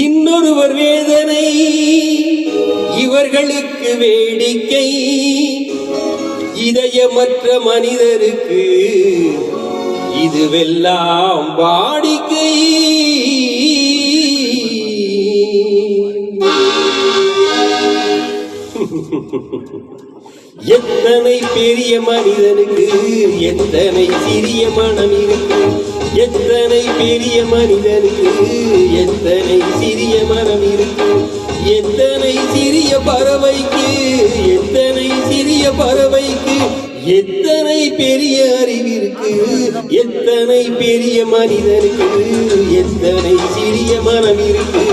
இன்னொருவர் வேதனை இவர்களுக்கு வேடிக்கை, இதயமற்ற மனிதருக்கு இதுவெல்லாம் வாடிக்கை. எத்தனை பெரிய மனிதனுக்கு எத்தனை சிறிய மனம் இருக்கு, எத்தனை பெரிய மனிதனுக்கு எத்தனை சிறிய மனம் இருக்கு, எத்தனை சிறிய பறவைக்கு எத்தனை சிறிய பறவைக்கு எத்தனை பெரிய அறிவிருக்கு, எத்தனை பெரிய மனிதனுக்கு எத்தனை சிறிய மனம் இருக்கு.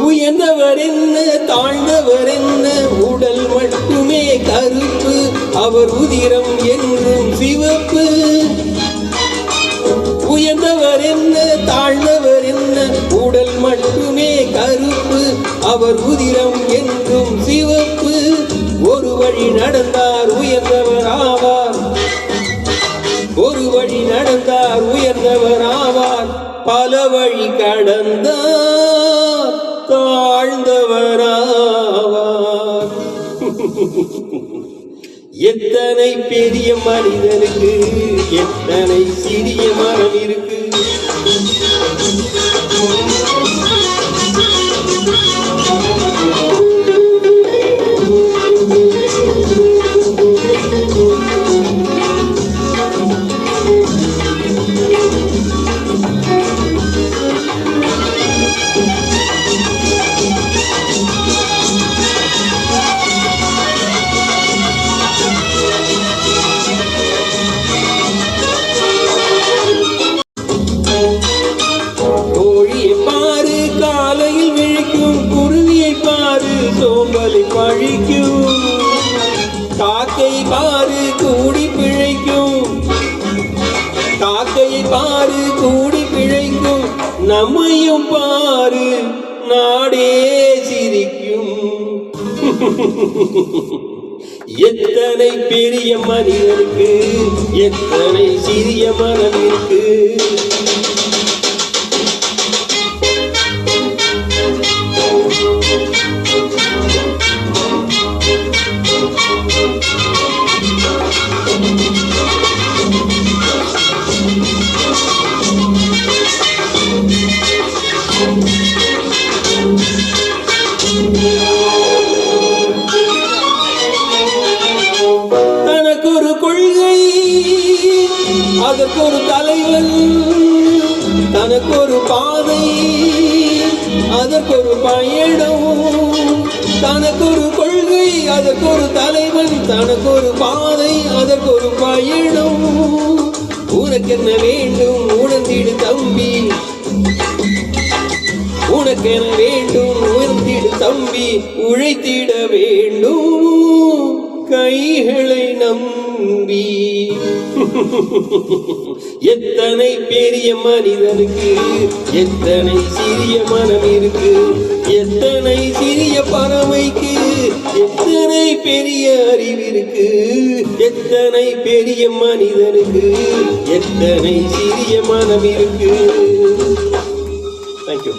உயர்ந்தவர் என்ன தாழ்ந்தவர் என்ன, உடல் மட்டுமே கருப்பு, அவர் உதிரம் என்றும் சிவப்பு. உயர்ந்தவர் என்ன தாழ்ந்தவர் என்ன, உடல் மட்டுமே கருப்பு, அவர் உதிரம் என்றும் சிவப்பு. ஒரு வழி நடந்தார் உயர்ந்தவர் ஆவார், ஒரு வழி நடந்தார் உயர்ந்தவர் ஆவார், பல வழி கடந்தார் தாழ்ந்தவராவார். எத்தனை பெரிய மனிதனுக்கு எத்தனை சிறிய மனம் இருக்கு. சோம்பலை பழிக்கும் காக்கை பாரு கூடி பிழைக்கும், காக்கையை பாரு கூடி பிழைக்கும், நம்மையும் பாரு நாடே சிரிக்கும். எத்தனை பெரிய மனிதனுக்கு எத்தனை சிறிய மனம் இருக்கு. தனக்கொரு கொள்கை அதற்கொரு தலைவன், தனக்கொரு பாதை அதற்கொரு பயணம், தனக்கொரு கொள்கை அதற்கொரு தலைவன், தனக்கொரு பாதை அதற்கொரு பயணம். உனக்கென்ன வேண்டும் உணர்ந்திடு தம்பி, உனக்கென வேண்டும் உயர்ந்திடு தம்பி, உழைத்திட வேண்டும் கைகளை நம்பி. எத்தனை பெரிய மனிதனுக்கு எத்தனை சிறிய மனம் இருக்கு, எத்தனை சிறிய பறவைக்கு எத்தனை பெரிய அறிவிருக்கு, எத்தனை பெரிய மனிதனுக்கு எத்தனை சிறிய மனம் இருக்கு. தேங்க்யூ.